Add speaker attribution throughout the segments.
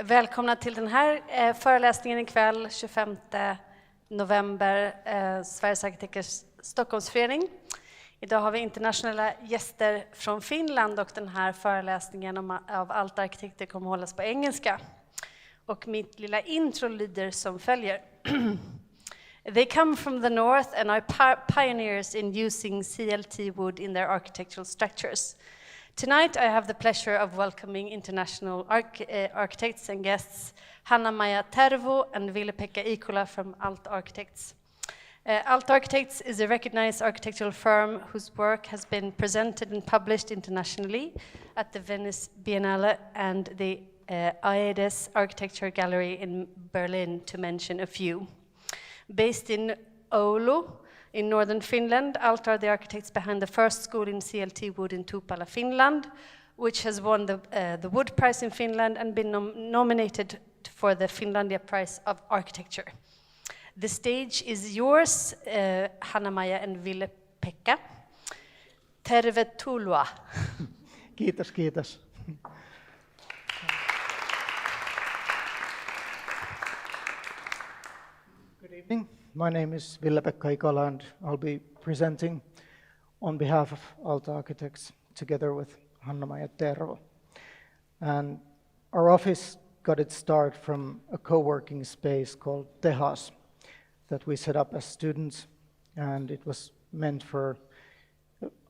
Speaker 1: Välkomna till den här föreläsningen ikväll, 25 november, Sveriges arkitekters Stockholmsförening. Idag har vi internationella gäster från Finland och den här föreläsningen av allt arkitekter kommer hållas på engelska. Och mitt lilla intro lyder som följer. They come from the north and are pioneers in using CLT wood in their architectural structures. Tonight I have the pleasure of welcoming international architects and guests Hanna-Maja Tervo and Ville-Pekka Ikola from Alt Architects. Alt Architects is a recognized architectural firm whose work has been presented and published internationally at the Venice Biennale and the Esd Architecture Gallery in Berlin, to mention a few. Based in Oulu, in northern Finland, Alt are the architects behind the first school in CLT wood in Tupala, Finland, which has won the Wood Prize in Finland and been nominated for the Finlandia Prize of Architecture. The stage is yours, Hanna-Maja and Ville-Pekka. Tervetuloa.
Speaker 2: Kiitos, kiitos. Good evening. My name is Ville-Pekka Ikola and I'll be presenting on behalf of Alt Architects together with Hanna-Maja Tervo. And our office got its start from a co-working space called Tehas that we set up as students, and it was meant for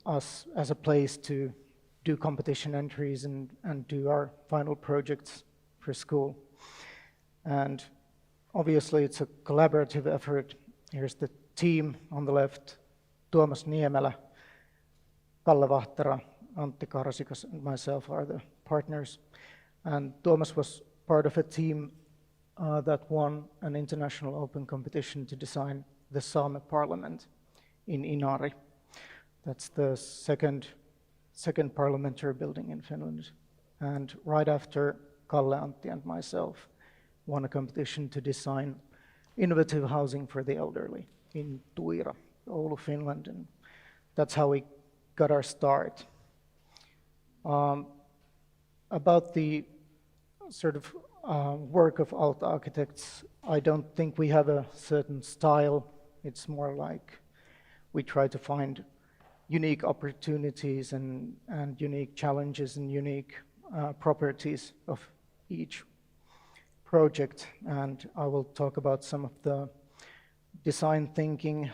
Speaker 2: us as a place to do competition entries and do our final projects for school. And obviously, it's a collaborative effort. Here's the team on the left: Tuomas Niemelä, Kalle Vahtera, Antti Karsikas, and myself are the partners. And Tuomas was part of a team that won an international open competition to design the Same Parliament in Inari. That's the second parliamentary building in Finland. And right after, Kalle, Antti, and myself won a competition to design innovative housing for the elderly in Tuira, Oulu, Finland, and that's how we got our start. About the sort of work of Alt Architects, I don't think we have a certain style. It's more like we try to find unique opportunities and unique challenges and unique properties of each project, and I will talk about some of the design thinking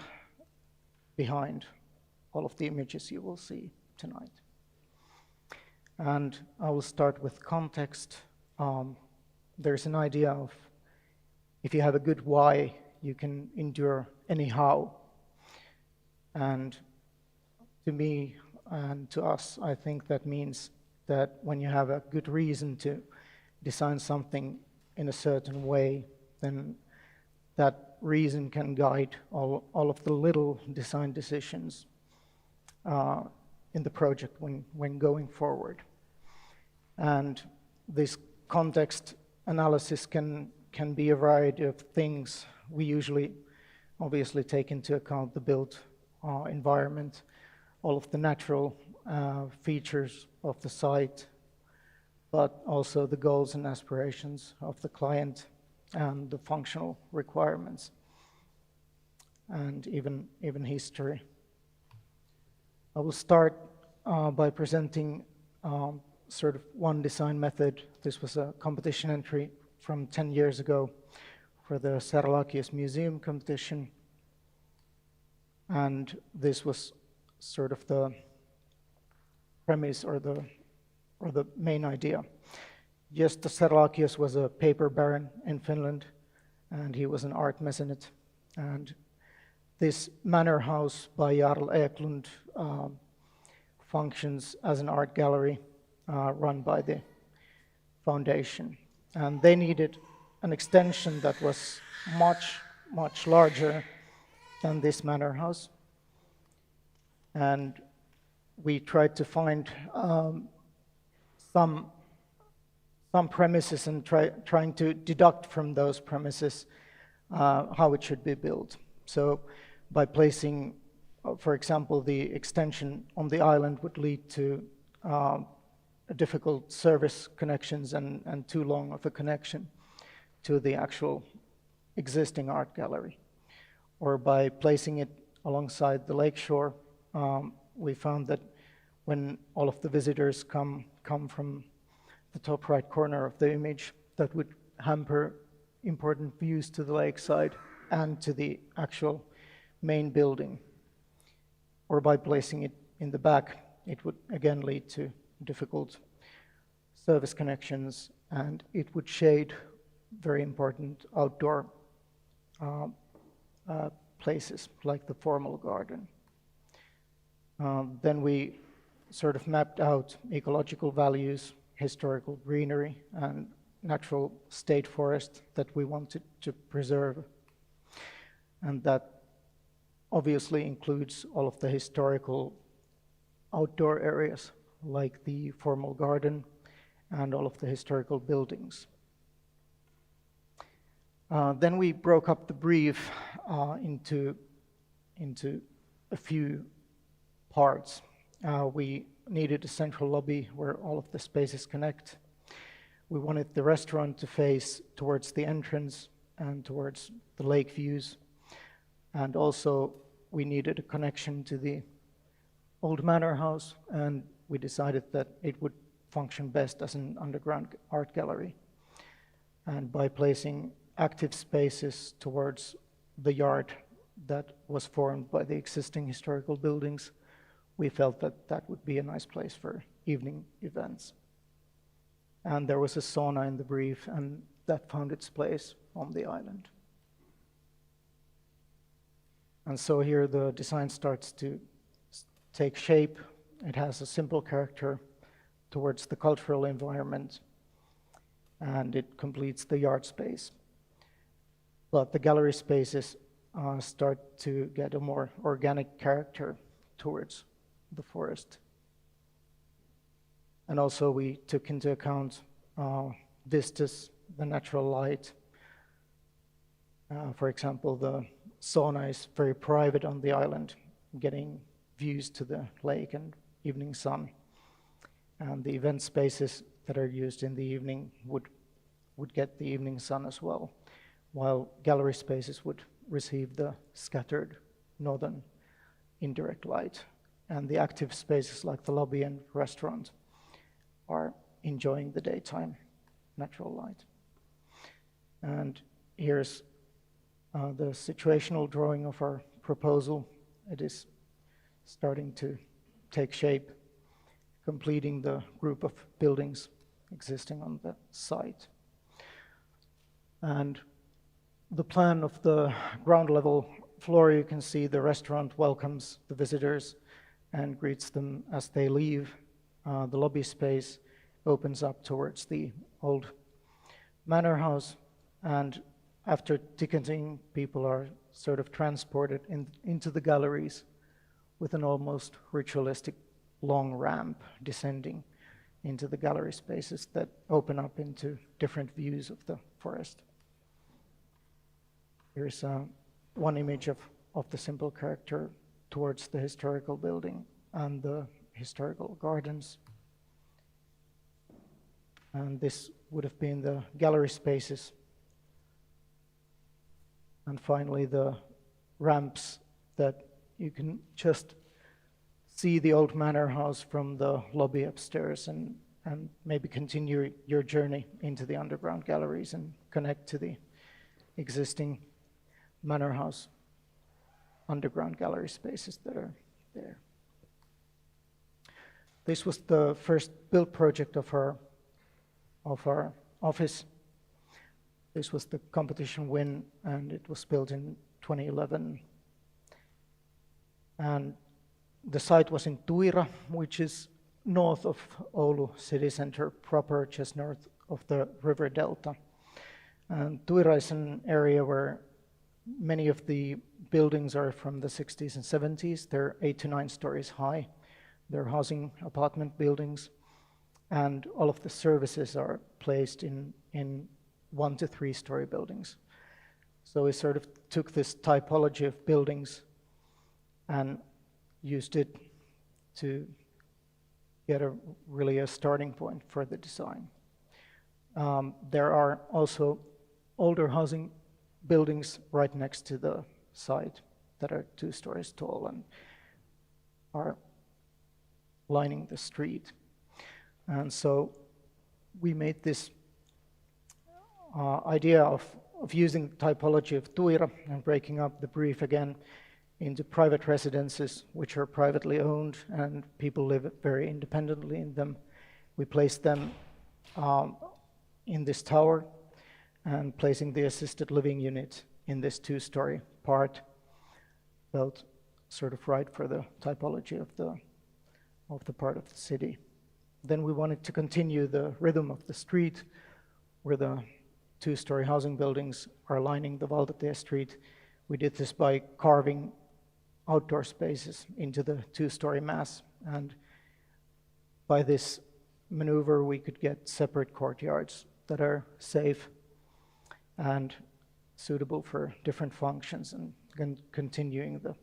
Speaker 2: behind all of the images you will see tonight. And I will start with context. There's an idea of if you have a good why, you can endure any how. And to me and to us, I think that means that when you have a good reason to design something in a certain way, then that reason can guide all of the little design decisions in the project when going forward. And this context analysis can be a variety of things. We usually obviously take into account the built environment, all of the natural features of the site, but also the goals and aspirations of the client and the functional requirements, and even history. I will start by presenting sort of one design method. This was a competition entry from 10 years ago for the Serlachius Museum competition, and this was sort of the premise or the main idea. Yes, the Serlachius was a paper baron in Finland, and he was an art mecenate. And this manor house by Jarl Eklund functions as an art gallery run by the foundation. And they needed an extension that was much larger than this manor house. And we tried to find some premises and trying to deduct from those premises how it should be built. So by placing, for example, the extension on the island would lead to difficult service connections and too long of a connection to the actual existing art gallery. Or by placing it alongside the lakeshore, we found that when all of the visitors come from the top right corner of the image, that would hamper important views to the lakeside and to the actual main building. Or by placing it in the back, it would again lead to difficult service connections, and it would shade very important outdoor places like the formal garden. Then we sort of mapped out ecological values, historical greenery, and natural state forest that we wanted to preserve. And that obviously includes all of the historical outdoor areas like the formal garden and all of the historical buildings. Then we broke up the brief into a few parts. We needed a central lobby where all of the spaces connect. We wanted the restaurant to face towards the entrance and towards the lake views. And also we needed a connection to the old manor house, and we decided that it would function best as an underground art gallery. And by placing active spaces towards the yard that was formed by the existing historical buildings, we felt that that would be a nice place for evening events. And there was a sauna in the brief, and that found its place on the island. And so here the design starts to take shape. It has a simple character towards the cultural environment, and it completes the yard space. But the gallery spaces start to get a more organic character towards the forest. And also we took into account vistas, the natural light. For example, the sauna is very private on the island, getting views to the lake and evening sun. And the event spaces that are used in the evening would get the evening sun as well, while gallery spaces would receive the scattered northern indirect light. And the active spaces like the lobby and restaurant are enjoying the daytime natural light. And here's the situational drawing of our proposal. It is starting to take shape, completing the group of buildings existing on the site. And the plan of the ground level floor, you can see the restaurant welcomes the visitors and greets them as they leave. The lobby space opens up towards the old manor house, and after ticketing, people are sort of transported into the galleries with an almost ritualistic long ramp descending into the gallery spaces that open up into different views of the forest. Here's one image of the simple character towards the historical building and the historical gardens. And this would have been the gallery spaces. And finally, the ramps that you can just see the old manor house from the lobby upstairs and maybe continue your journey into the underground galleries and connect to the existing manor house underground gallery spaces that are there. This was the first build project of our office. This was the competition win, and it was built in 2011. And the site was in Tuira, which is north of Oulu city center proper, just north of the river delta. And Tuira is an area where many of the buildings are from the 60s and 70s. They're 8 to 9 stories high. They're housing apartment buildings, and all of the services are placed in 1 to 3 story buildings. So we sort of took this typology of buildings and used it to get really a starting point for the design. There are also older housing buildings right next to the site that are 2 stories tall and are lining the street. And so we made this idea of using typology of Tuira and breaking up the brief again into private residences, which are privately owned and people live very independently in them. We placed them in this tower and placing the assisted living unit in this 2-story part felt sort of right for the typology of the part of the city. Then we wanted to continue the rhythm of the street where the 2-story housing buildings are lining the Valtatie street. We did this by carving outdoor spaces into the 2-story mass, and by this maneuver we could get separate courtyards that are safe and suitable for different functions and continuing the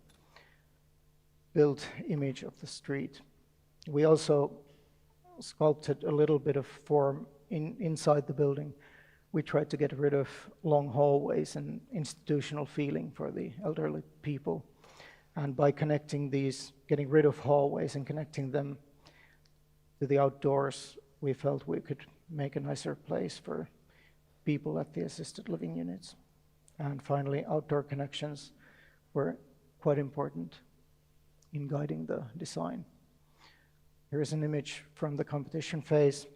Speaker 2: built image of the street. We also sculpted a little bit of form inside the building. We tried to get rid of long hallways and institutional feeling for the elderly people. And by connecting these, getting rid of hallways and connecting them to the outdoors, we felt we could make a nicer place for people at the assisted living units. And finally, outdoor connections were quite important in guiding the design. Here is an image from the competition phase,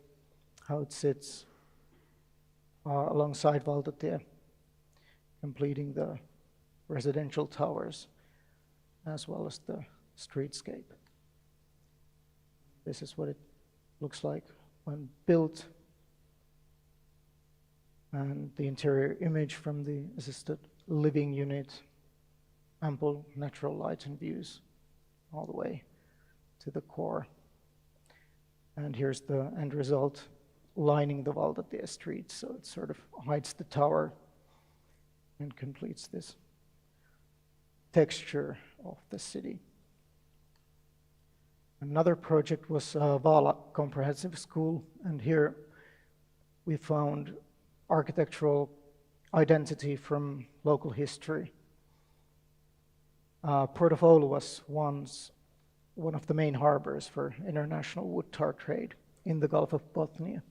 Speaker 2: how it sits alongside Valtatie, completing the residential towers as well as the streetscape. This is what it looks like when built, and the interior image from the assisted living unit, ample natural light and views all the way to the core. And here's the end result, lining the Valtatie street, so it sort of hides the tower and completes this texture of the city. Another project was Vaala Comprehensive School, and here we found architectural identity from local history. Port of Oulu was once one of the main harbors for international wood tar trade in the Gulf of Bothnia.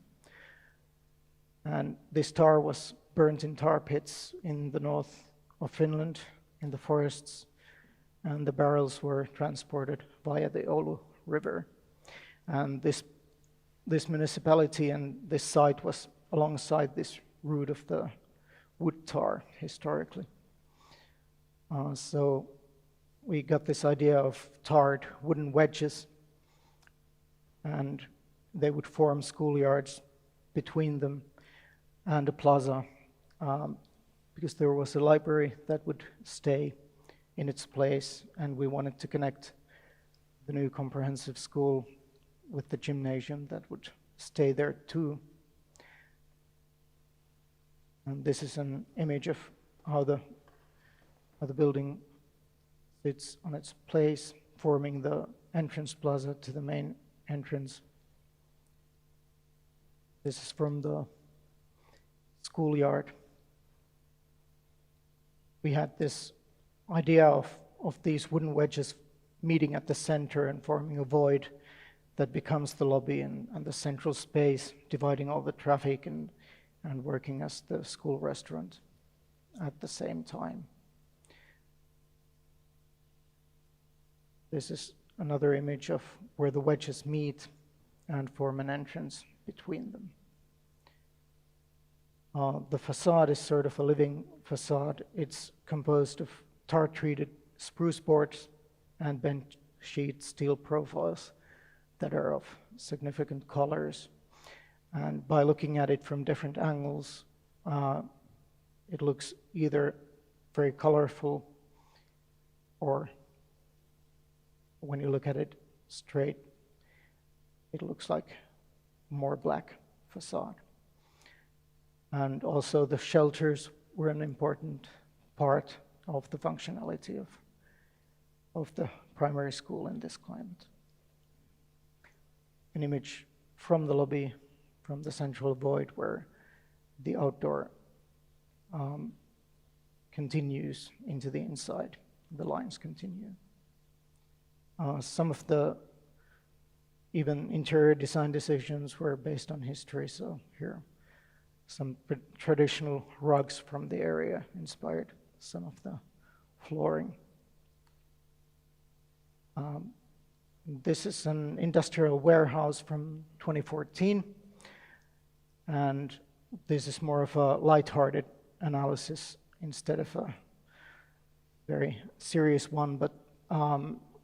Speaker 2: And this tar was burnt in tar pits in the north of Finland, in the forests, and the barrels were transported via the Oulu River. And this municipality and this site was alongside this route of the wood tar historically. So we got this idea of tarred wooden wedges, and they would form schoolyards between them and a plaza, because there was a library that would stay in its place, and we wanted to connect the new comprehensive school with the gymnasium that would stay there too. And this is an image of how the building sits on its place, forming the entrance plaza to the main entrance. This is from the schoolyard. We had this idea of these wooden wedges meeting at the center and forming a void that becomes the lobby and the central space, dividing all the traffic and working as the school restaurant at the same time. This is another image of where the wedges meet and form an entrance between them. The facade is sort of a living facade. It's composed of tar-treated spruce boards and bent sheet steel profiles that are of significant colors. And by looking at it from different angles, it looks either very colorful, or when you look at it straight, it looks like more black facade. And also the shelters were an important part of the functionality of the primary school in this climate. an image from the lobby, from the central void where the outdoor continues into the inside. The lines continue. Some of the even interior design decisions were based on history, so here some traditional rugs from the area inspired some of the flooring. This is an industrial warehouse from 2014, and this is more of a light-hearted analysis instead of a very serious one, but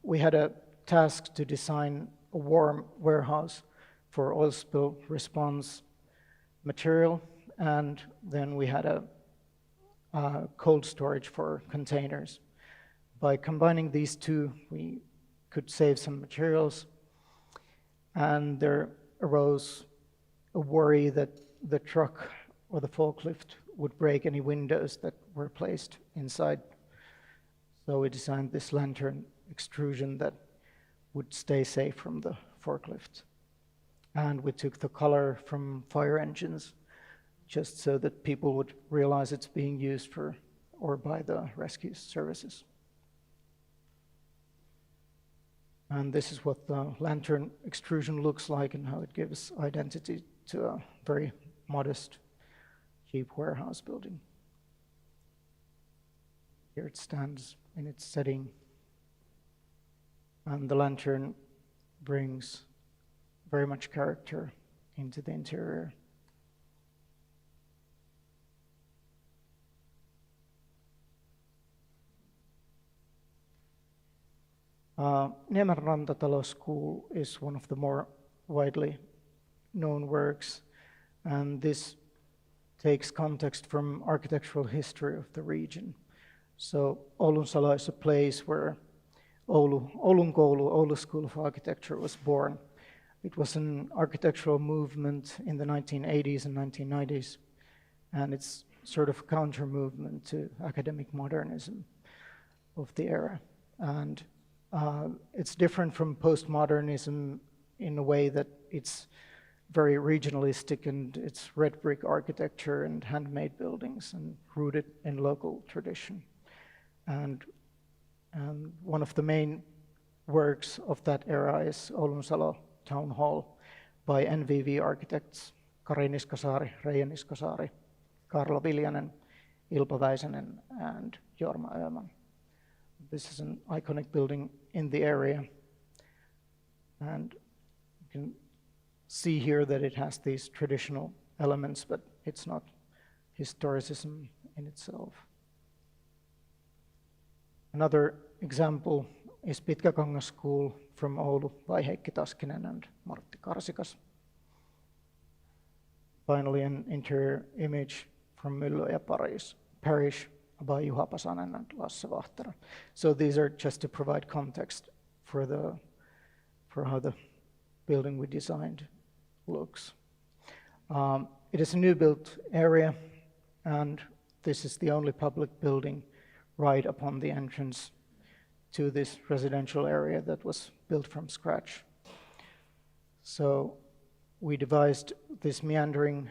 Speaker 2: we had a task to design a warm warehouse for oil spill response material, and then we had a cold storage for containers. By combining these two, we could save some materials, and there arose a worry that the truck or the forklift would break any windows that were placed inside. So we designed this lantern extrusion that would stay safe from the forklift. And we took the color from fire engines just so that people would realize it's being used for or by the rescue services. And this is what the lantern extrusion looks like and how it gives identity to a very modest, cheap warehouse building. Here it stands in its setting, and the lantern brings very much character into the interior. Neymar Rantatalo School is one of the more widely known works, and this takes context from architectural history of the region. So Oulunsalo is a place where Oulun Koulu, Oulu School of Architecture, was born. It was an architectural movement in the 1980s and 1990s, and it's sort of a counter movement to academic modernism of the era. And it's different from postmodernism in a way that it's very regionalistic, and it's red brick architecture and handmade buildings and rooted in local tradition. And one of the main works of that era is Oulunsalo Town Hall by NVV architects Kari Niskasaari, Reija Niskasaari, Karlo Viljanen, Ilpo Väisänen, and Jorma Öhman. This is an iconic building in the area, and you can see here that it has these traditional elements, but it's not historicism in itself. Another example is Pitkäkangas School from Oulu by Heikki Taskinen and Martti Karsikas. Finally, an interior image from Myllöjä Parish by Juha Pasanen and Lasse Vahtera. So these are just to provide context for how the building we designed looks. It is a new built area, and this is the only public building right upon the entrance to this residential area that was built from scratch. So we devised this meandering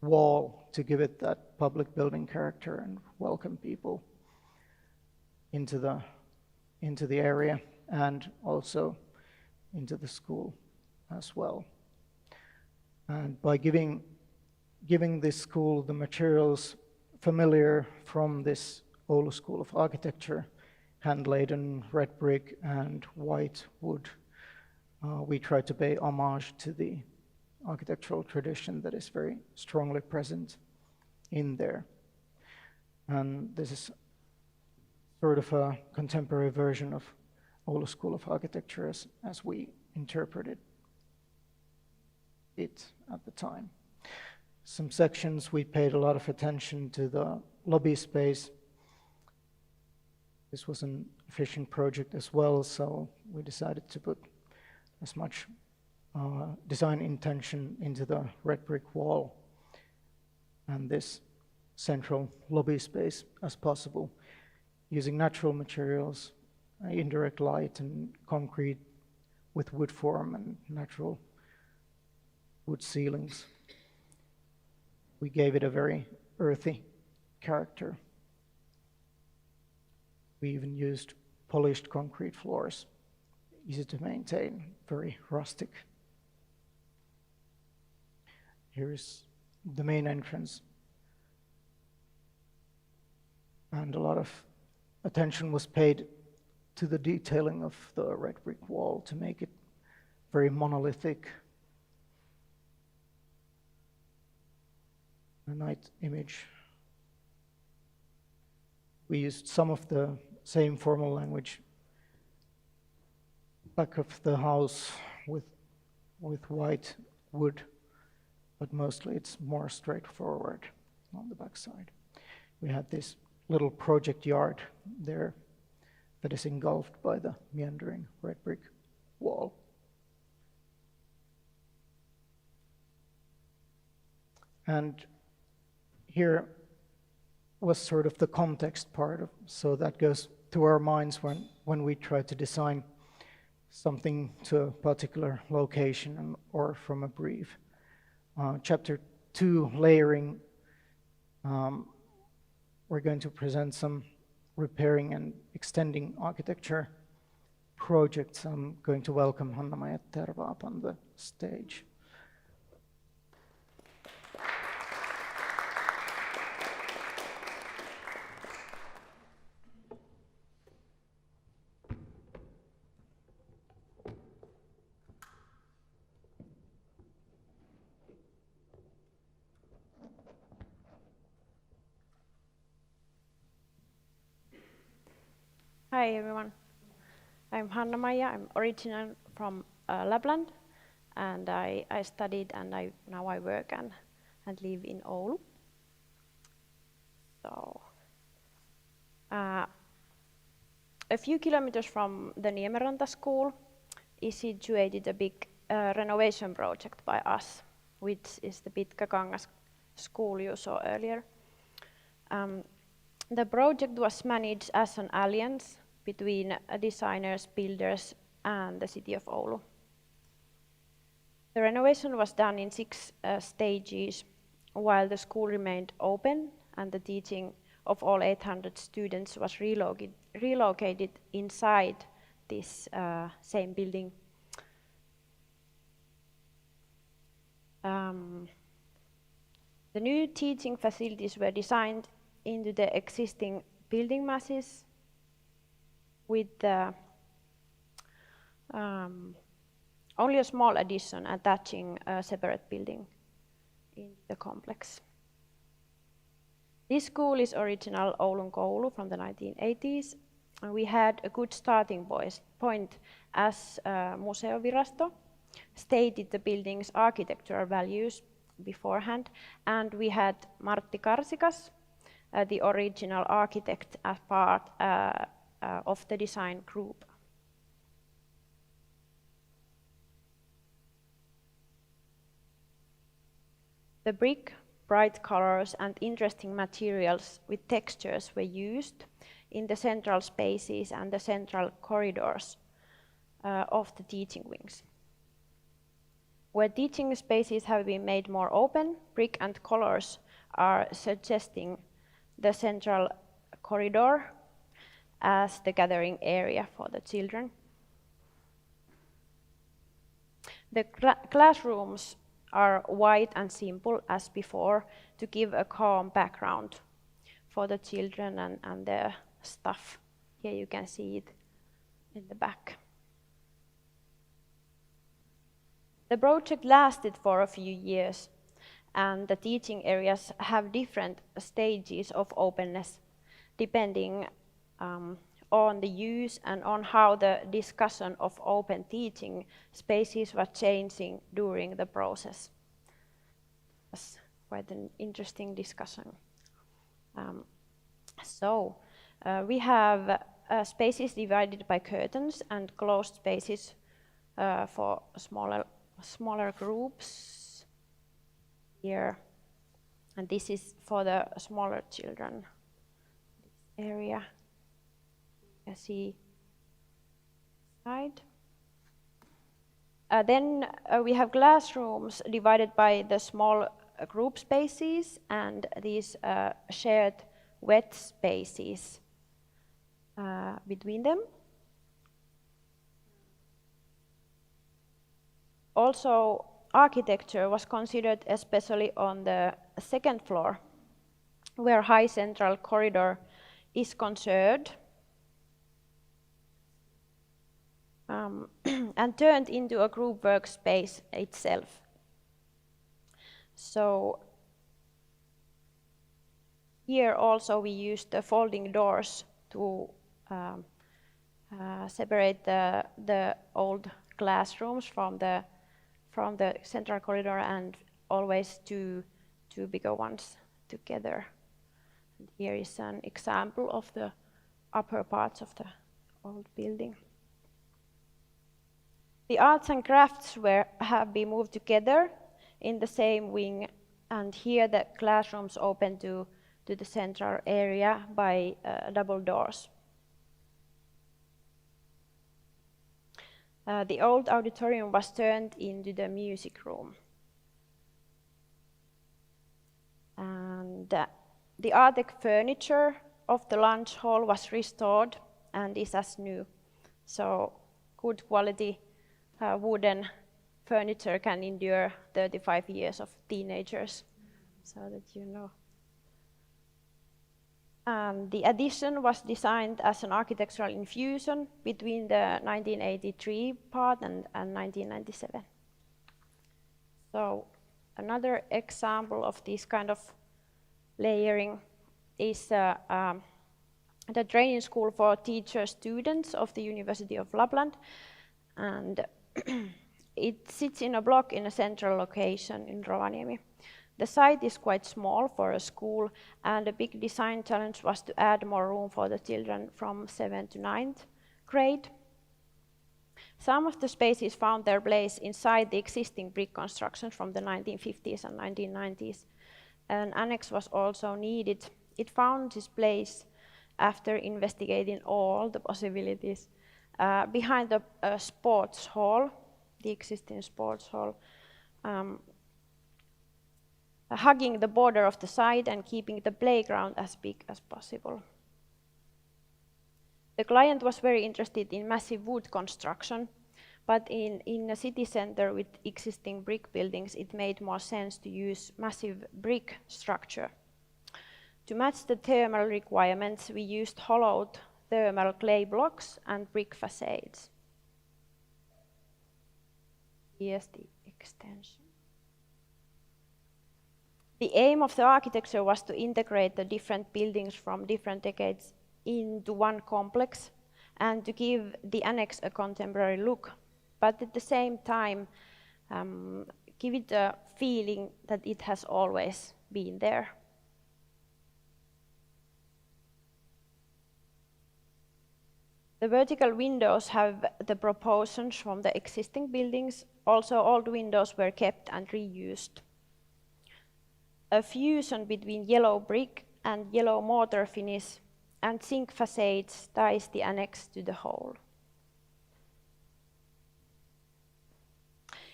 Speaker 2: wall to give it that public building character and welcome people into the area and also into the school as well. And by giving this school the materials familiar from this Oulu School of Architecture, hand-laden red brick and white wood, we try to pay homage to the architectural tradition that is very strongly present in there. And this is sort of a contemporary version of Oulu School of Architecture as we interpreted it at the time. Some sections we paid a lot of attention to the lobby space. This was an efficient project as well, so we decided to put as much design intention into the red brick wall and this central lobby space as possible, using natural materials, indirect light and concrete with wood form and natural wood ceilings. We gave it a very earthy character. We even used polished concrete floors, easy to maintain, very rustic. Here's the main entrance. And a lot of attention was paid to the detailing of the red brick wall to make it very monolithic. A night image. We used some of the same formal language back of the house with white wood, but mostly it's more straightforward on the back side. We had this little project yard there that is engulfed by the meandering red brick wall. And here was sort of the context part of, so that goes to our minds when we try to design something to a particular location or from a brief. Chapter 2, layering, we're going to present some repairing and extending architecture projects. I'm going to welcome Hanna-Maja Terva up on the stage.
Speaker 3: Hi everyone, I'm Hanna-Maja. I'm originally from Lapland, and I studied and now I work and live in Oulu. So, a few kilometers from the Niemeranta school is situated a big renovation project by us, which is the Pitkäkangas school you saw earlier. The project was managed as an alliance between designers, builders, and the city of Oulu. The renovation was done in 6 stages, while the school remained open and the teaching of all 800 students was relocated inside this same building. The new teaching facilities were designed into the existing building masses with only a small addition attaching a separate building in the complex. This school is original Oulun koulu from the 1980s, and we had a good starting point as Museovirasto stated the building's architectural values beforehand, and we had Martti Karsikas, the original architect, as part of the design group. The brick, bright colors and interesting materials with textures were used in the central spaces and the central corridors of the teaching wings. Where teaching spaces have been made more open, brick and colors are suggesting the central corridor as the gathering area for the children. The classrooms are white and simple as before to give a calm background for the children and the staff. Here you can see it in the back. The project lasted for a few years, and the teaching areas have different stages of openness depending on the use and on how the discussion of open teaching spaces was changing during the process. That's quite an interesting discussion. We have spaces divided by curtains and closed spaces for smaller groups here, and this is for the smaller children. This area, you can see side. Then we have classrooms divided by the small group spaces and these shared wet spaces between them. Also, architecture was considered especially on the second floor, where high central corridor is concerned, and turned into a group workspace itself. So here also we used the folding doors to separate the old classrooms from the central corridor, and always two bigger ones together. And here is an example of the upper parts of the old building. The arts and crafts have been moved together in the same wing, and here the classrooms open to the central area by double doors. The old auditorium was turned into the music room. And the Artec furniture of the lunch hall was restored and is as new. So good quality wooden furniture can endure 35 years of teenagers, so that you know. The addition was designed as an architectural infusion between the 1983 part and 1997. So another example of this kind of layering is the training school for teacher students of the University of Lapland, and it sits in a block in a central location in Rovaniemi. The site is quite small for a school, and a big design challenge was to add more room for the children from 7th to 9th grade. Some of the spaces found their place inside the existing brick constructions from the 1950s and 1990s. An annex was also needed. It found its place after investigating all the possibilities behind the sports hall, the existing sports hall, hugging the border of the site and keeping the playground as big as possible. The client was very interested in massive wood construction, but in a city center with existing brick buildings, it made more sense to use massive brick structure. To match the thermal requirements, we used hollowed thermal clay blocks and brick facades. Esd Extension. The aim of the architecture was to integrate the different buildings from different decades into one complex and to give the annex a contemporary look, but at the same time give it a feeling that it has always been there. The vertical windows have the proportions from the existing buildings. Also, old windows were kept and reused. A fusion between yellow brick and yellow mortar finish and zinc facades ties the annex to the whole.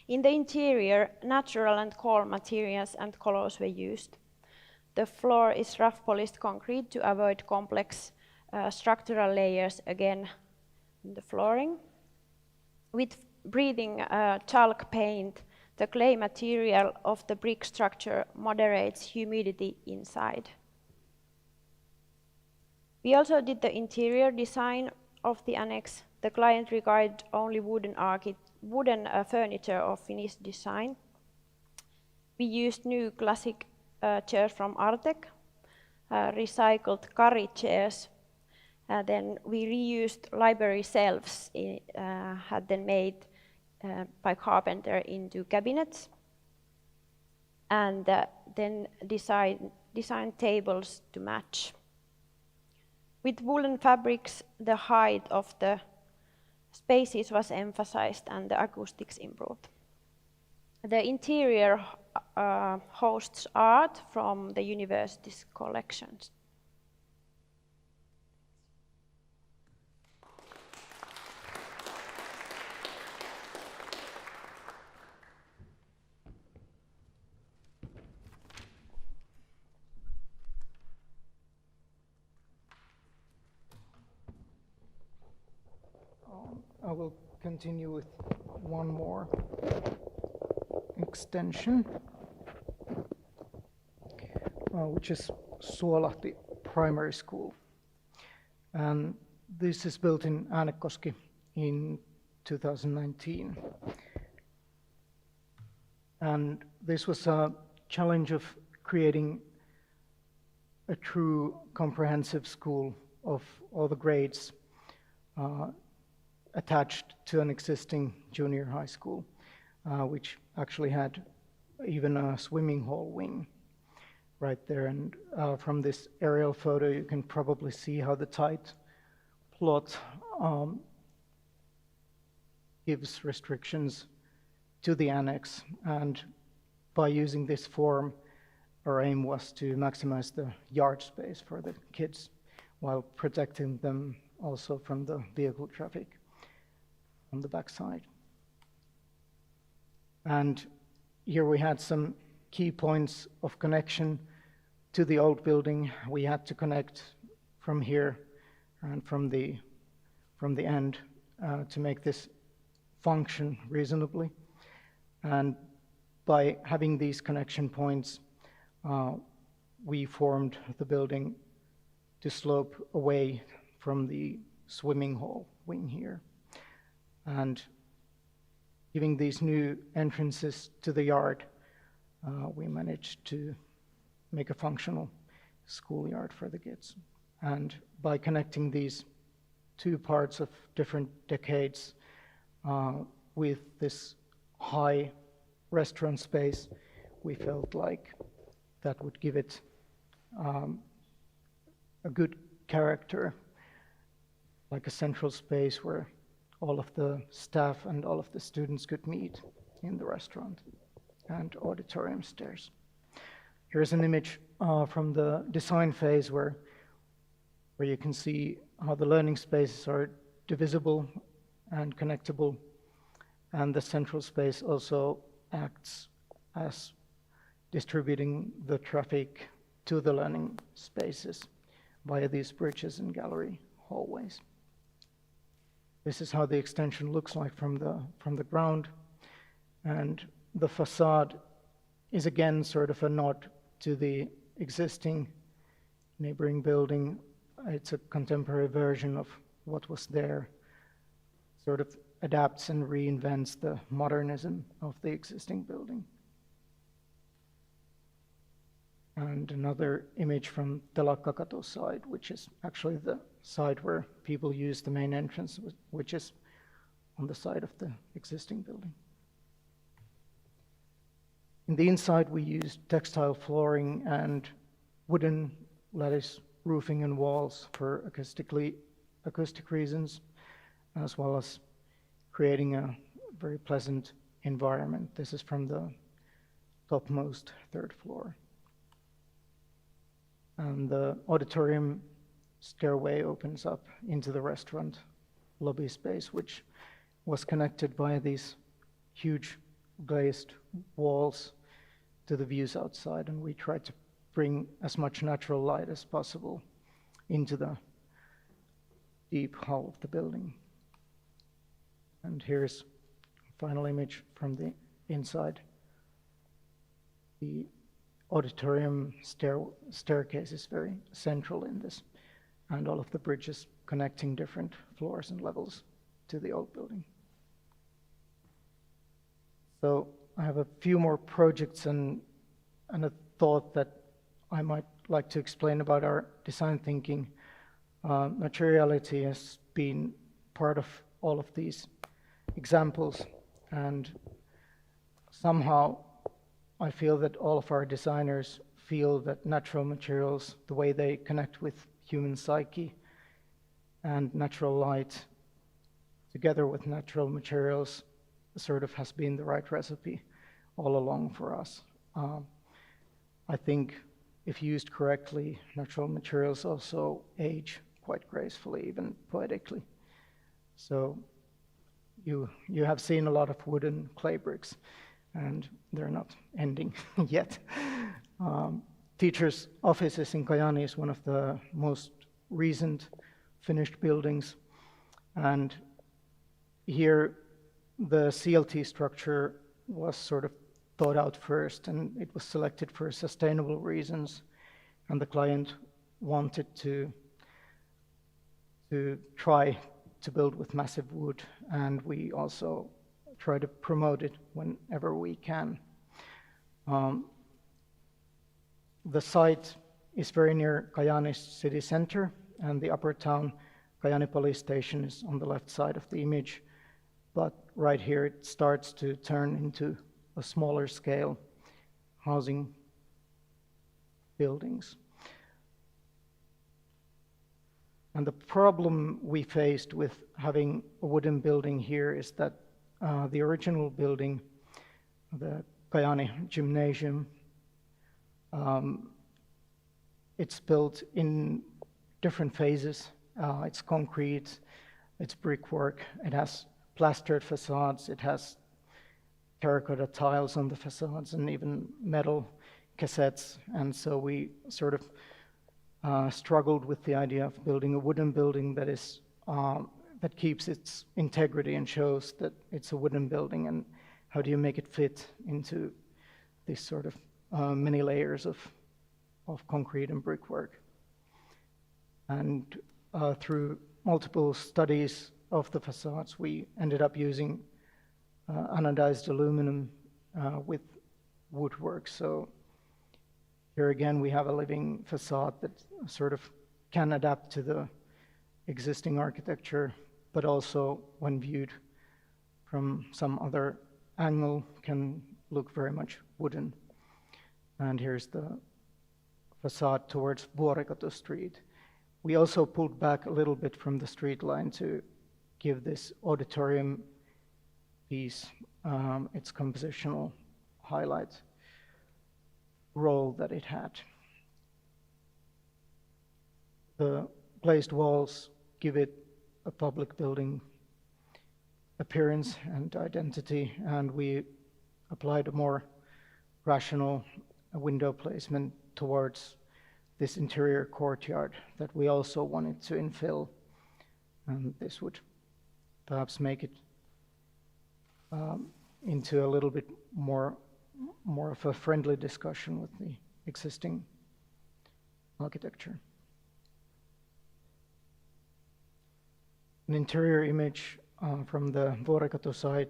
Speaker 3: In the interior, natural and cold materials and colors were used. The floor is rough polished concrete to avoid complex structural layers again in the flooring. With breathing chalk paint, the clay material of the brick structure moderates humidity inside. We also did the interior design of the annex. The client required only wooden furniture or finished design. We used new classic chairs from Artec, recycled curry chairs. Then we reused library shelves, had then made by carpenter into cabinets, and then designed tables to match. With woolen fabrics, the height of the spaces was emphasized and the acoustics improved. The interior hosts art from the university's collections.
Speaker 2: continue with one more extension, which is Suolahti Primary School. And this is built in Äänekoski in 2019. And this was a challenge of creating a true comprehensive school of all the grades attached to an existing junior high school, which actually had even a swimming hall wing right there. And from this aerial photo, you can probably see how the tight plot gives restrictions to the annex. And by using this form, our aim was to maximize the yard space for the kids while protecting them also from the vehicle traffic on the backside. And here we had some key points of connection to the old building. We had to connect from here and from the end to make this function reasonably. And by having these connection points, we formed the building to slope away from the swimming hall wing here. And giving these new entrances to the yard, we managed to make a functional schoolyard for the kids. And by connecting these two parts of different decades with this high restaurant space, we felt like that would give it a good character, like a central space where all of the staff and all of the students could meet in the restaurant and auditorium stairs. Here's an image from the design phase where you can see how the learning spaces are divisible and connectable, and the central space also acts as distributing the traffic to the learning spaces via these bridges and gallery hallways. This is how the extension looks like from the ground, and the facade is again sort of a nod to the existing neighboring building. It's a contemporary version of what was there, sort of adapts and reinvents the modernism of the existing building. And another image from Telakka-Katu side, which is actually the side where people use the main entrance, which is on the side of the existing building. In the inside, we used textile flooring and wooden lattice roofing and walls for acoustic reasons, as well as creating a very pleasant environment. This is from the topmost third floor. And the auditorium stairway opens up into the restaurant lobby space, which was connected by these huge glazed walls to the views outside. And we tried to bring as much natural light as possible into the deep hull of the building. And here's a final image from the inside. The auditorium staircase is very central in this, and all of the bridges connecting different floors and levels to the old building. So I have a few more projects and a thought that I might like to explain about our design thinking. Materiality has been part of all of these examples, and somehow I feel that all of our designers feel that natural materials, the way they connect with human psyche, and natural light together with natural materials sort of has been the right recipe all along for us. I think if used correctly, natural materials also age quite gracefully, even poetically. So you have seen a lot of wooden clay bricks, and they're not ending yet. Teachers' offices in Kajaani is one of the most recent finished buildings, and here the CLT structure was sort of thought out first, and it was selected for sustainable reasons, and the client wanted to try to build with massive wood, and we also try to promote it whenever we can. The site is very near Kajaani city center, and the upper town Kajaani police station is on the left side of the image, but right here it starts to turn into a smaller scale housing buildings. And the problem we faced with having a wooden building here is that the original building, the Kajaani Gymnasium, it's built in different phases. It's concrete, it's brickwork, it has plastered facades, it has terracotta tiles on the facades and even metal cassettes. And so we sort of struggled with the idea of building a wooden building that is that keeps its integrity and shows that it's a wooden building, and how do you make it fit into this sort of many layers of concrete and brickwork. And through multiple studies of the facades, we ended up using anodized aluminum with woodwork. So here again, we have a living facade that sort of can adapt to the existing architecture, but also when viewed from some other angle can look very much wooden. And here's the facade towards Vuorikatu Street. We also pulled back a little bit from the street line to give this auditorium piece its compositional highlight role that it had. The glazed walls give it a public building appearance and identity, and we applied a more rational window placement towards this interior courtyard that we also wanted to infill, and this would perhaps make it into a little bit more of a friendly discussion with the existing architecture. An interior image from the Vuorikatu side,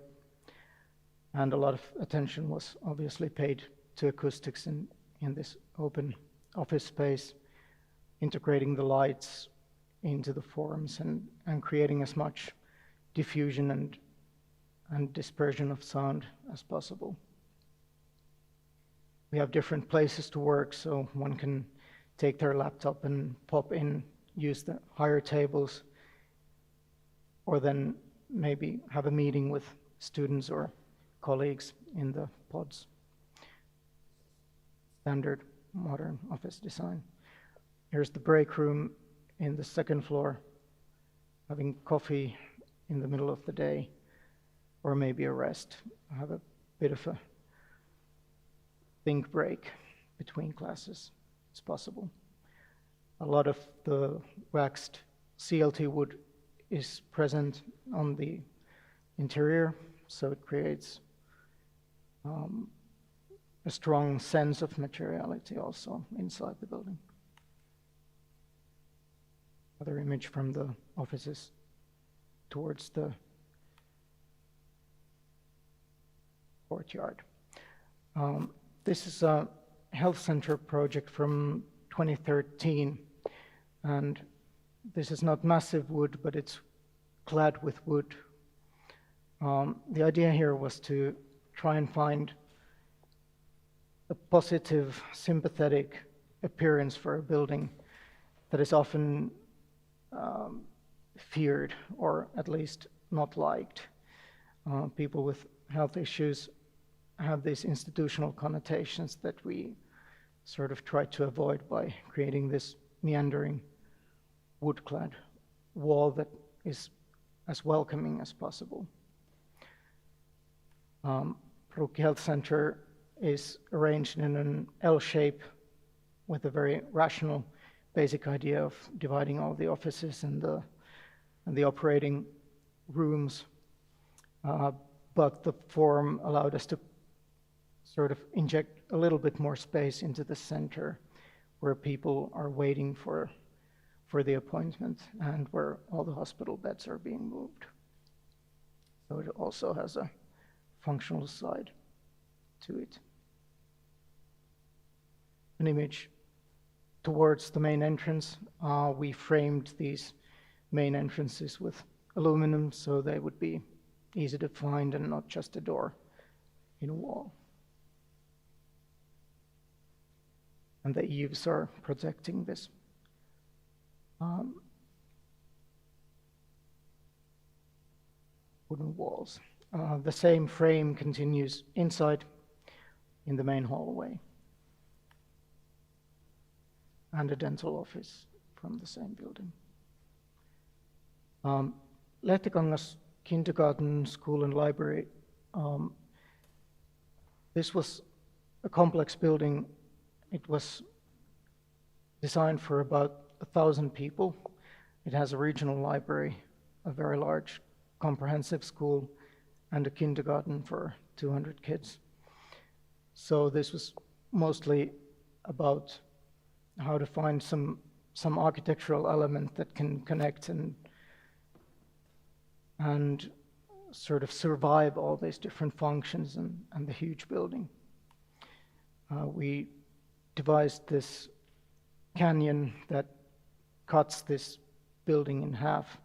Speaker 2: and a lot of attention was obviously paid to acoustics in this open office space, integrating the lights into the forms and creating as much diffusion and dispersion of sound as possible. We have different places to work, so one can take their laptop and pop in, use the higher tables, or then maybe have a meeting with students or colleagues in the pods. Standard modern office design. Here's the break room in the second floor, having coffee in the middle of the day, or maybe a rest, have a bit of a think break between classes. It's possible. A lot of the waxed CLT wood is present on the interior, so it creates a strong sense of materiality also inside the building. Other image from the offices towards the courtyard. This is a health center project from 2013, and this is not massive wood, but it's clad with wood. The idea here was to try and find a positive, sympathetic appearance for a building that is often feared, or at least not liked. People with health issues have these institutional connotations that we sort of try to avoid by creating this meandering wood-clad wall that is as welcoming as possible. Ruukki Health Center is arranged in an L shape with a very rational basic idea of dividing all the offices and the operating rooms. but the form allowed us to sort of inject a little bit more space into the center where people are waiting for the appointment and where all the hospital beds are being moved. So it also has a functional side to it. An image towards the main entrance. We framed these main entrances with aluminum so they would be easy to find and not just a door in a wall. And the eaves are protecting this. Wooden walls. The same frame continues inside in the main hallway. And a dental office from the same building. Lehtikangas Kindergarten, School and Library. This was a complex building. It was designed for about 1,000 people. It has a regional library, a very large comprehensive school, and a kindergarten for 200 kids. So this was mostly about how to find some architectural element that can connect and sort of survive all these different functions and the huge building. We devised this canyon that cuts this building in half,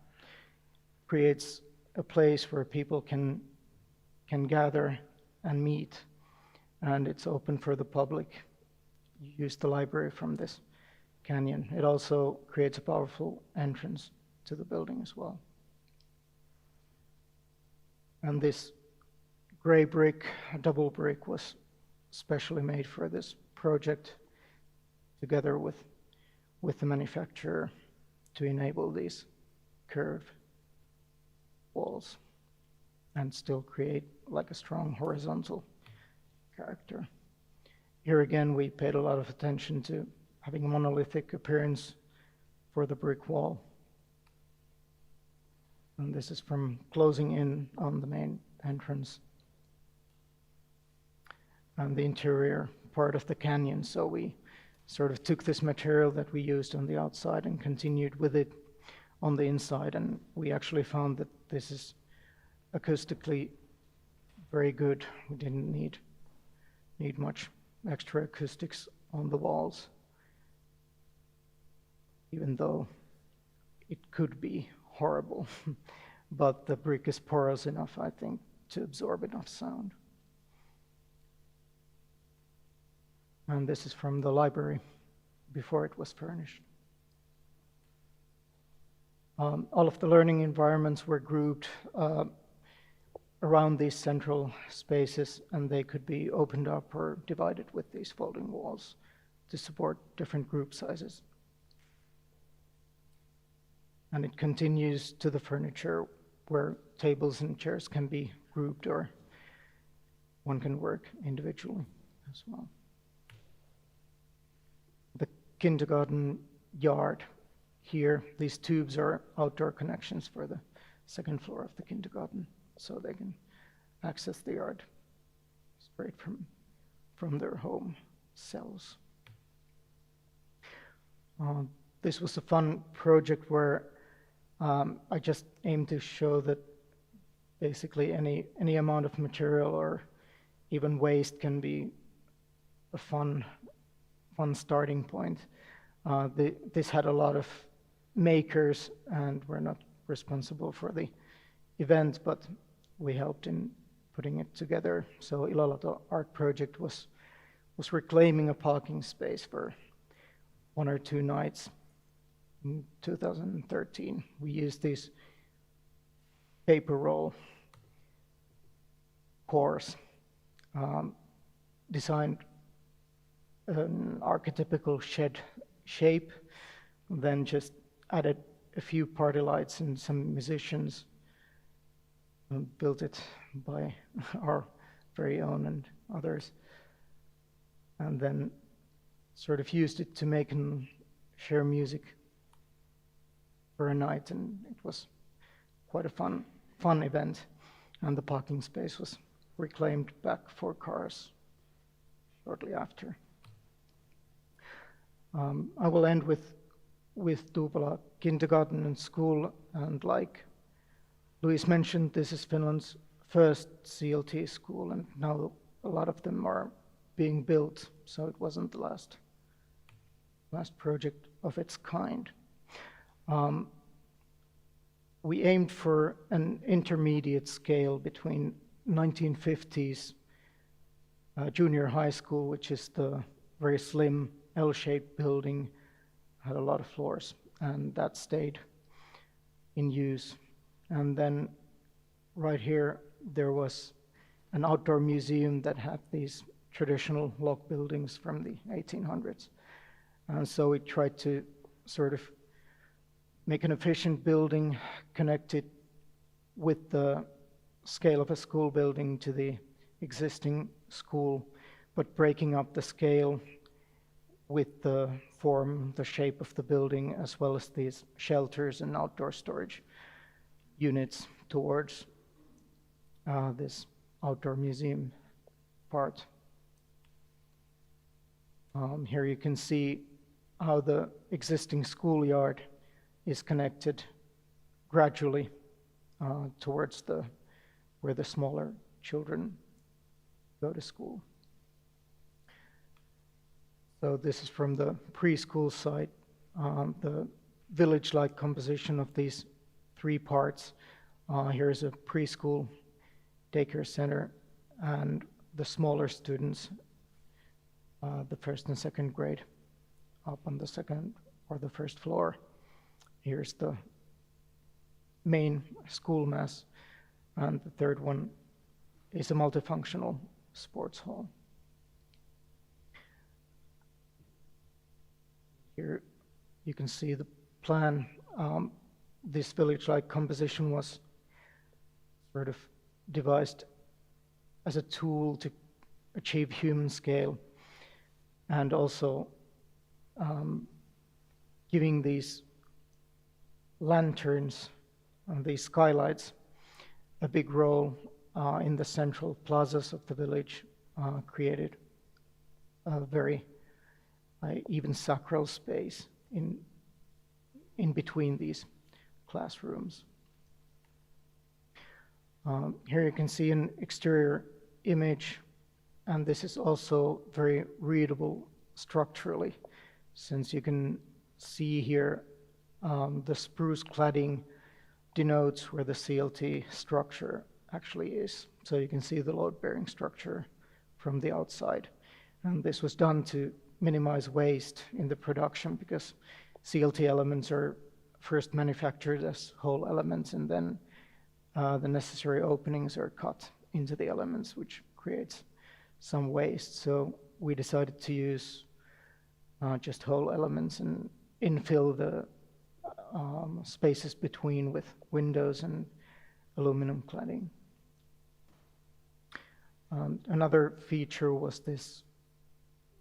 Speaker 2: creates a place where people can gather and meet, and it's open for the public. You use the library from this canyon. It also creates a powerful entrance to the building as well. And this gray brick, double brick, was specially made for this project together with the manufacturer to enable these curved walls and still create like a strong horizontal character. Here again, we paid a lot of attention to having a monolithic appearance for the brick wall. And this is from closing in on the main entrance and the interior part of the canyon. So we sort of took this material that we used on the outside and continued with it on the inside. And we actually found that this is acoustically very good. We didn't need much extra acoustics on the walls, even though it could be horrible. But the brick is porous enough, I think, to absorb enough sound. And this is from the library before it was furnished. All of the learning environments were grouped around these central spaces, and they could be opened up or divided with these folding walls to support different group sizes. And it continues to the furniture where tables and chairs can be grouped, or one can work individually as well. The kindergarten yard here, these tubes are outdoor connections for the second floor of the kindergarten, so they can access the yard straight from their home cells. This was a fun project where I just aimed to show that basically any amount of material or even waste can be a fun starting point. This had a lot of makers, and we're not responsible for the event, but we helped in putting it together. So Ilalato Art Project was reclaiming a parking space for 1 or 2 nights in 2013. We used these paper roll cores, designed an archetypical shed shape, then just added a few party lights and some musicians, and built it by our very own and others, and then sort of used it to make and share music for a night, and it was quite a fun event. and the parking space was reclaimed back for cars shortly after. I will end with Tuupola Kindergarten and School, and like Louise mentioned, this is Finland's first CLT school, and now a lot of them are being built, so it wasn't the last project of its kind. We aimed for an intermediate scale between 1950s junior high school, which is the very slim L-shaped building, had a lot of floors, and that stayed in use. And then right here, there was an outdoor museum that had these traditional log buildings from the 1800s. And so we tried to sort of make an efficient building connected with the scale of a school building to the existing school, but breaking up the scale with the form, the shape of the building, as well as these shelters and outdoor storage units towards this outdoor museum part. Here you can see how the existing schoolyard is connected gradually towards where the smaller children go to school. So this is from the preschool site, the village-like composition of these three parts. Here's a preschool daycare center, and the smaller students, the first and second grade, up on the second or the first floor. Here's the main school mass, and the third one is a multifunctional sports hall. Here you can see the plan. This village-like composition was sort of devised as a tool to achieve human scale, and also giving these lanterns and these skylights a big role in the central plazas of the village, created a very even sacral space in between these classrooms. Here you can see an exterior image, and this is also very readable structurally, since you can see here the spruce cladding denotes where the CLT structure actually is. So you can see the load-bearing structure from the outside. And this was done to minimize waste in the production, because CLT elements are first manufactured as whole elements, and then the necessary openings are cut into the elements, which creates some waste. So we decided to use just whole elements and infill the spaces between with windows and aluminum cladding. Another feature was this,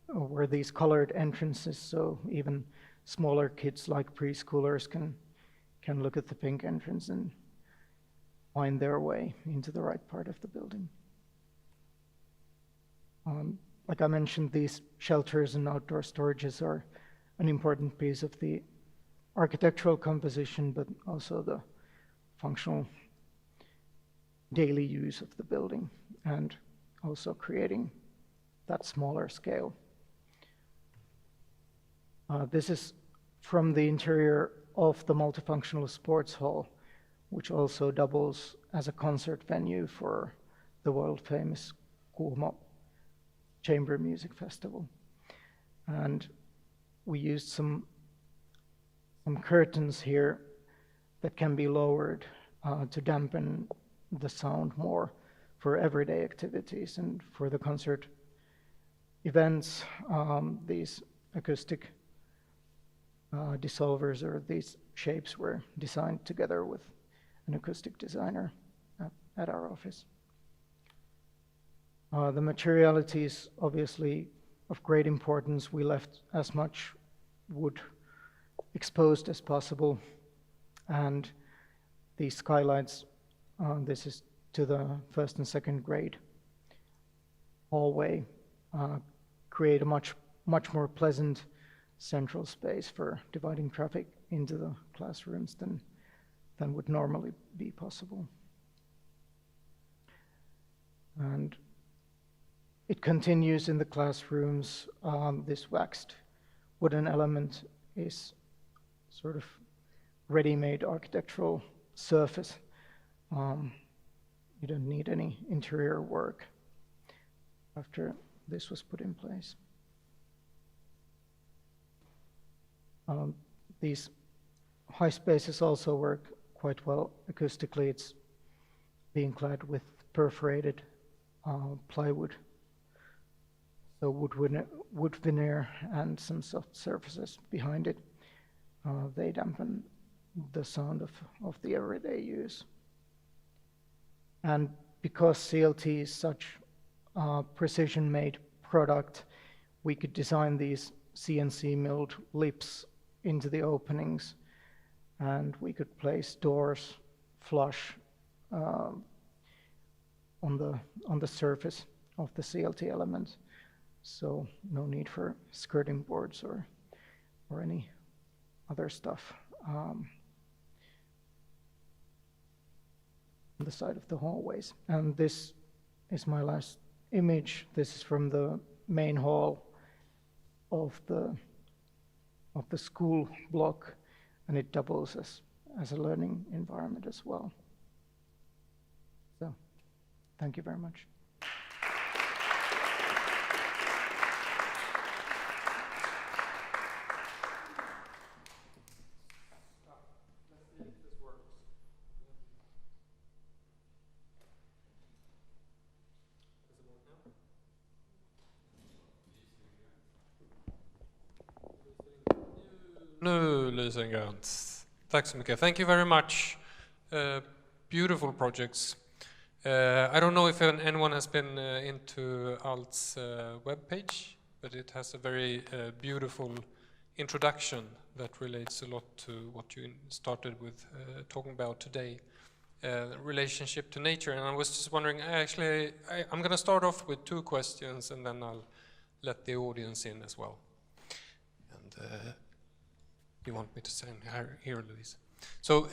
Speaker 2: were these colored entrances, so even smaller kids like preschoolers can look at the pink entrance and find their way into the right part of the building. Like I mentioned, these shelters and outdoor storages are an important piece of the architectural composition, but also the functional daily use of the building, and also creating that smaller scale. This is from the interior of the multifunctional sports hall, which also doubles as a concert venue for the world-famous Kuhmo Chamber Music Festival. And we used some curtains here that can be lowered to dampen the sound more for everyday activities, and for the concert events, these acoustic dissolvers, or these shapes, were designed together with an acoustic designer at our office. The materiality is obviously of great importance. We left as much wood exposed as possible, and these skylights, this is to the first and second grade hallway create a much more pleasant central space for dividing traffic into the classrooms than would normally be possible. And it continues in the classrooms. This waxed wooden element is sort of ready-made architectural surface. You don't need any interior work after this was put in place. These high spaces also work quite well acoustically. It's being clad with perforated plywood, so wood veneer and some soft surfaces behind it. They dampen the sound of the everyday use. And because CLT is such a precision-made product, we could design these CNC milled lips into the openings, and we could place doors flush on the surface of the CLT element, so no need for skirting boards or any other stuff on the side of the hallways. And this is my last image. This is from the main hall of the school block, and it doubles as a learning environment as well. So, thank you very much.
Speaker 4: Nu lyser grönt. Tack så mycket. Thank you very much. Beautiful projects. I don't know if anyone has been into Alt's webpage, but it has a very beautiful introduction that relates a lot to what you started with talking about today, relationship to nature. And I was just wondering, I'm going to start off with 2 questions, and then I'll let the audience in as well. And you want me to stand here, Louise? So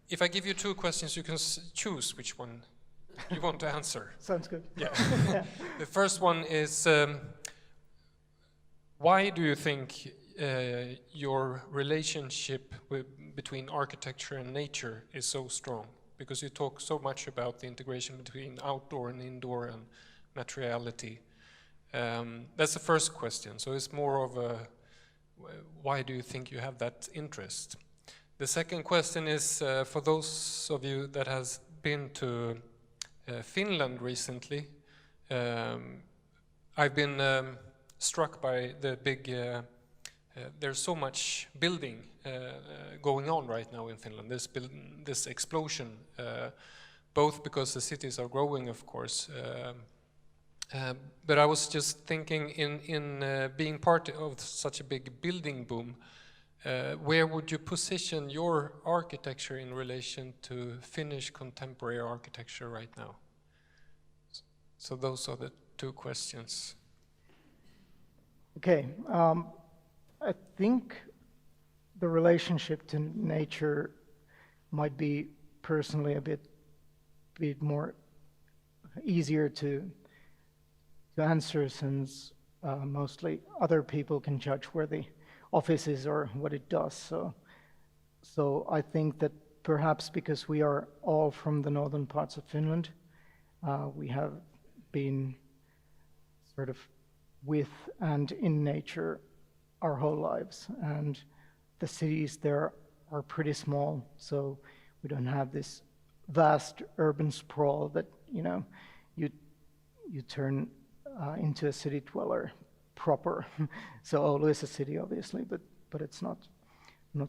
Speaker 4: if I give you 2 questions, you can choose which one you want to answer.
Speaker 2: Sounds good.
Speaker 4: Yeah. The first one is, why do you think your relationship between architecture and nature is so strong? Because you talk so much about the integration between outdoor and indoor and materiality. That's the first question. So it's more of a, why do you think you have that interest? The second question is, for those of you that has been to Finland recently, I've been struck by the big, there's so much building going on right now in Finland, this explosion, both because the cities are growing, of course, but I was just thinking in being part of such a big building boom, where would you position your architecture in relation to Finnish contemporary architecture right now? So those are the 2 questions.
Speaker 2: Okay, I think the relationship to nature might be personally a bit more easier to answer, since mostly other people can judge where the office is or what it does. So I think that perhaps because we are all from the northern parts of Finland, we have been sort of with and in nature our whole lives, and the cities there are pretty small, so we don't have this vast urban sprawl that, you know, you turn into a city dweller proper. So Oulu is a city, obviously, but it's not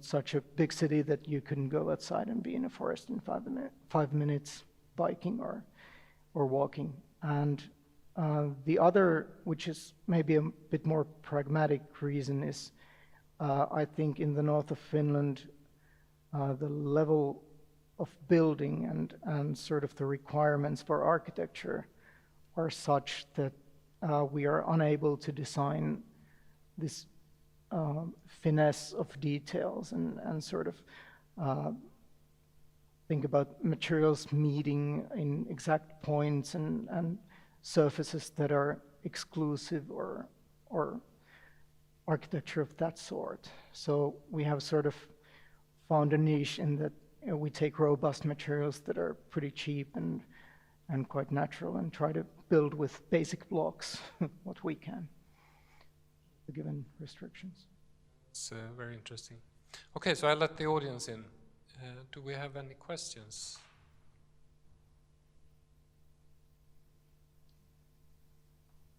Speaker 2: such a big city that you can go outside and be in a forest in 5 minutes biking or walking. And the other, which is maybe a bit more pragmatic reason, is I think in the north of Finland, the level building and sort of the requirements for architecture are such that we are unable to design this finesse of details and sort of think about materials meeting in exact points and surfaces that are exclusive or architecture of that sort. So we have sort of found a niche in that we take robust materials that are pretty cheap and quite natural and try to build with basic blocks what we can, given restrictions.
Speaker 4: It's very interesting. Okay, so I'll let the audience in. Do we have any questions?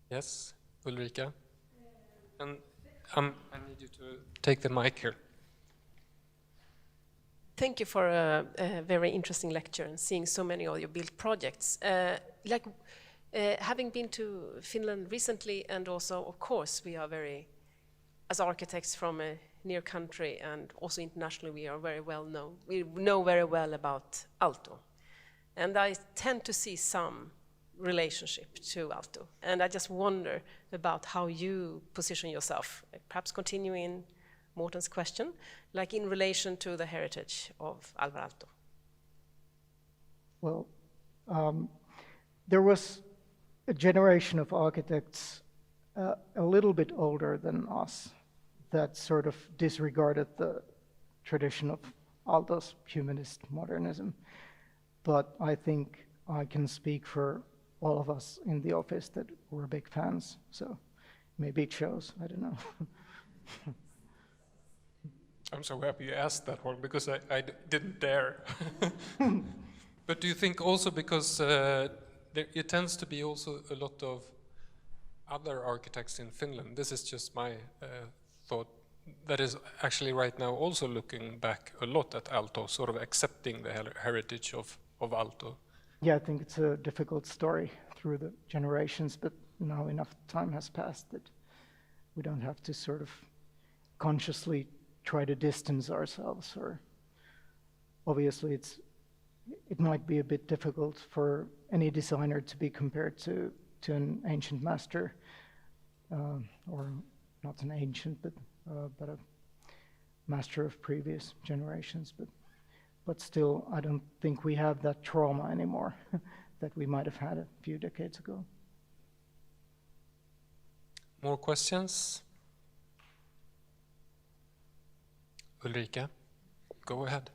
Speaker 4: Yes, Ulrika? And I need you to take the mic here.
Speaker 5: Thank you for a very interesting lecture and seeing so many of your built projects. Having been to Finland recently, and also, of course, we are very, as architects from a near country and also internationally, we are very well known. We know very well about Aalto. And I tend to see some relationship to Aalto. And I just wonder about how you position yourself, perhaps continuing Morten's question, like in relation to the heritage of Alvar Aalto.
Speaker 2: Well, there was a generation of architects a little bit older than us that sort of disregarded the tradition of Aalto's humanist modernism. But I think I can speak for all of us in the office that we're big fans, so maybe it shows, I don't know.
Speaker 4: I'm so happy you asked that one, because I didn't dare. But do you think also because it tends to be also a lot of other architects in Finland, this is just my thought, that is actually right now also looking back a lot at Aalto, sort of accepting the heritage of Aalto?
Speaker 2: Yeah, I think it's a difficult story through the generations, but now enough time has passed that we don't have to sort of consciously try to distance ourselves, or obviously it might be a bit difficult for any designer to be compared to an ancient master, or not an ancient, but a master of previous generations. But still, I don't think we have that trauma anymore that we might have had a few decades ago.
Speaker 4: More questions? Ulrika, go ahead.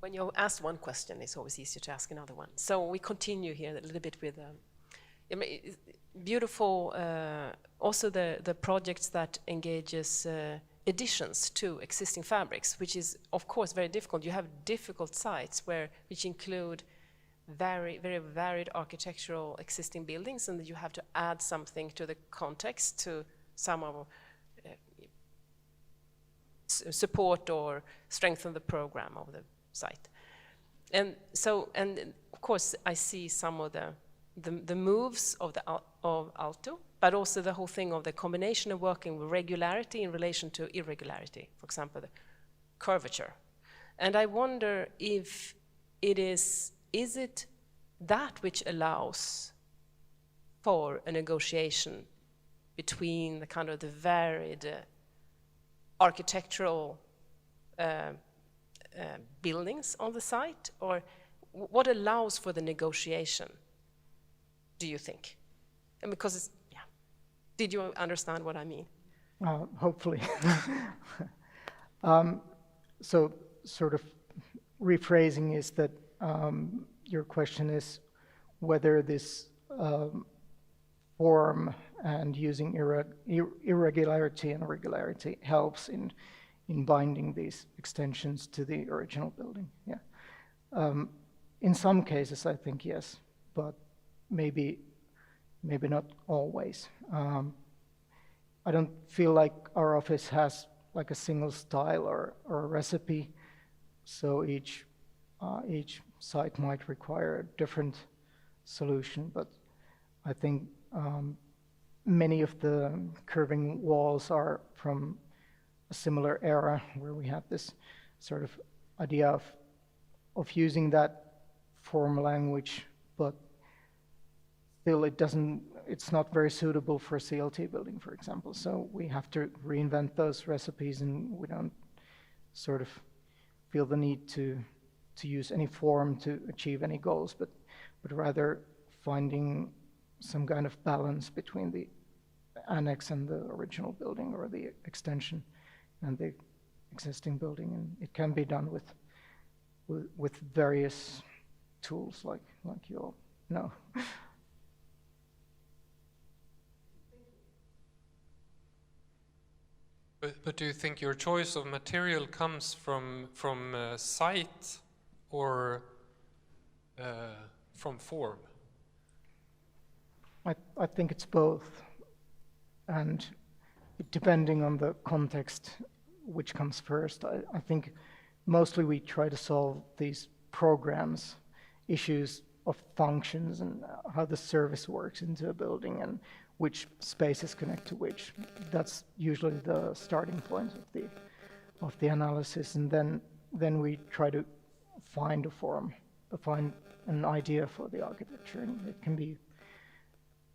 Speaker 5: When you ask one question, it's always easier to ask another one. So we continue here a little bit with beautiful, also the projects that engages additions to existing fabrics, which is of course very difficult. You have difficult sites which include very varied architectural existing buildings, and you have to add something to the context to some of support or strengthen the program of the site. And so, and of course, I see some of the moves of Aalto, but also the whole thing of the combination of working with regularity in relation to irregularity, for example, the curvature. And I wonder if it is it that which allows for a negotiation between the kind of the varied architectural buildings on the site, or what allows for the negotiation, do you think? And because it's, yeah, did you understand what I mean?
Speaker 2: Hopefully. So sort of rephrasing is that your question is whether this form and using irregularity and regularity helps in binding these extensions to the original building. Yeah. In some cases, I think yes, but maybe not always. I don't feel like our office has like a single style or a recipe, so each site might require a different solution, but I think many of the curving walls are from a similar era where we had this sort of idea of using that form language, but still it's not very suitable for a CLT building, for example. So we have to reinvent those recipes, and we don't sort of feel the need to use any form to achieve any goals, but rather finding some kind of balance between the annex and the original building, or the extension and the existing building. And it can be done with various tools, like you all know.
Speaker 4: But do you think your choice of material comes from site or from form?
Speaker 2: I think it's both, and depending on the context, which comes first. I think mostly we try to solve these programs, issues of functions and how the service works into a building and which spaces connect to which. That's usually the starting point of the analysis, and then we try to find a form, find an idea for the architecture, and it can be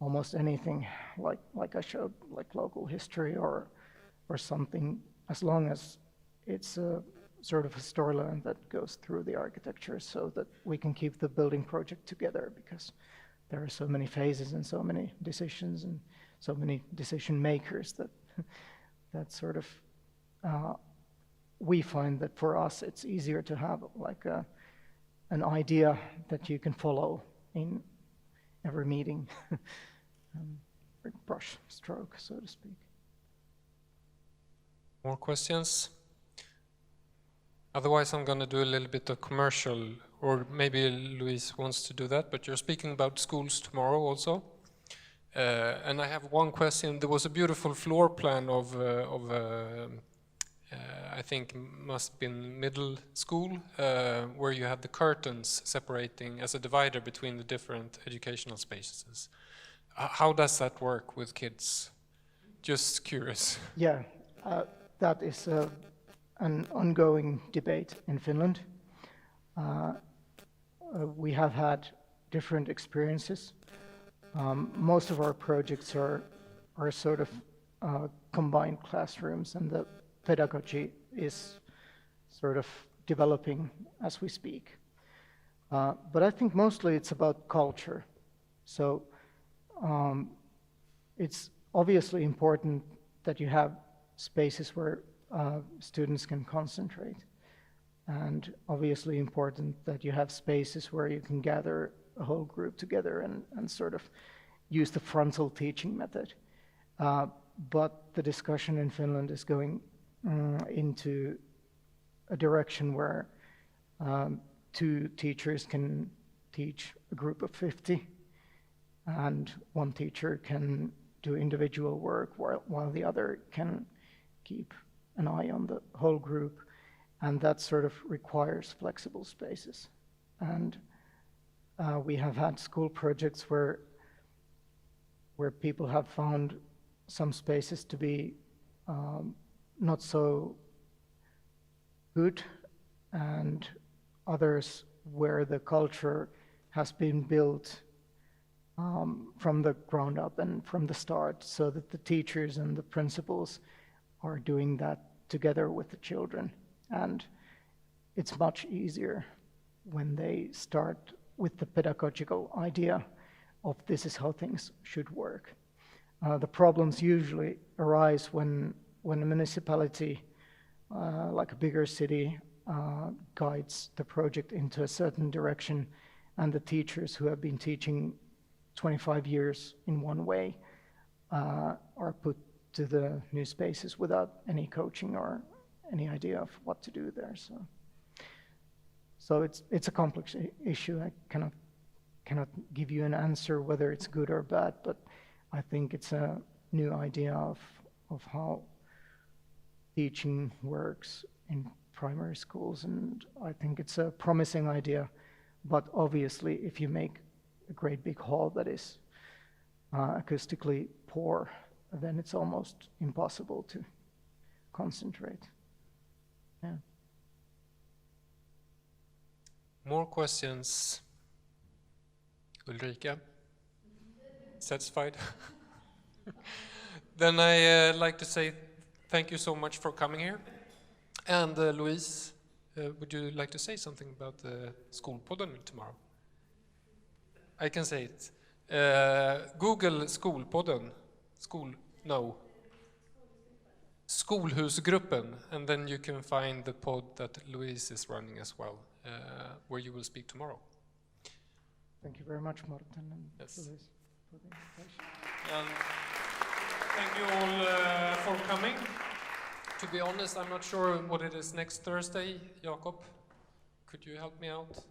Speaker 2: almost anything, like I showed, like local history or something, as long as it's a sort of a storyline that goes through the architecture, so that we can keep the building project together, because there are so many phases and so many decisions and so many decision makers that sort of we find that for us it's easier to have like an idea that you can follow in every meeting. Brush stroke, so to speak.
Speaker 4: More questions? Otherwise, I'm going to do a little bit of commercial, or maybe Louise wants to do that, but you're speaking about schools tomorrow also. And I have one question. There was a beautiful floor plan of I think must have been middle school, where you had the curtains separating as a divider between the different educational spaces. How does that work with kids? Just curious.
Speaker 2: Yeah, that is an ongoing debate in Finland. We have had different experiences. Most of our projects are sort of combined classrooms, and the pedagogy is sort of developing as we speak. But I think mostly it's about culture. So it's obviously important that you have spaces where students can concentrate, and obviously important that you have spaces where you can gather a whole group together and sort of use the frontal teaching method. But the discussion in Finland is going into a direction where 2 teachers can teach a group of 50, and 1 teacher can do individual work while the other can keep an eye on the whole group, and that sort of requires flexible spaces. And we have had school projects where people have found some spaces to be not so good, and others where the culture has been built from the ground up and from the start, so that the teachers and the principals are doing that together with the children. And it's much easier when they start with the pedagogical idea of this is how things should work. The problems usually arise when a municipality, like a bigger city, guides the project into a certain direction, and the teachers who have been teaching 25 years in one way are put to the new spaces without any coaching or any idea of what to do there. So it's a complex issue. I cannot give you an answer whether it's good or bad, but I think it's a new idea of how teaching works in primary schools, and I think it's a promising idea. But obviously, if you make a great big hall that is acoustically poor, then it's almost impossible to concentrate. Yeah.
Speaker 4: More questions? Ulrika? Satisfied? Then I like to say thank you so much for coming here. And Louise, would you like to say something about the Skolpodden tomorrow? I can say it. Google Skolpodden. Skolhusgruppen, and then you can find the pod that Louise is running as well, where you will speak tomorrow.
Speaker 2: Thank you very much, Martin and
Speaker 4: Yes.
Speaker 2: Louise, for the invitation.
Speaker 4: And thank you all for coming. To be honest, I'm not sure what it is next Thursday. Jakob, could you help me out?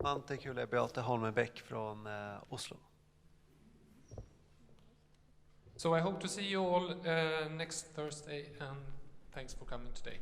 Speaker 6: Ante Kule Beate Holmenbäck från Oslo.
Speaker 4: So I hope to see you all next Thursday, and thanks for coming today.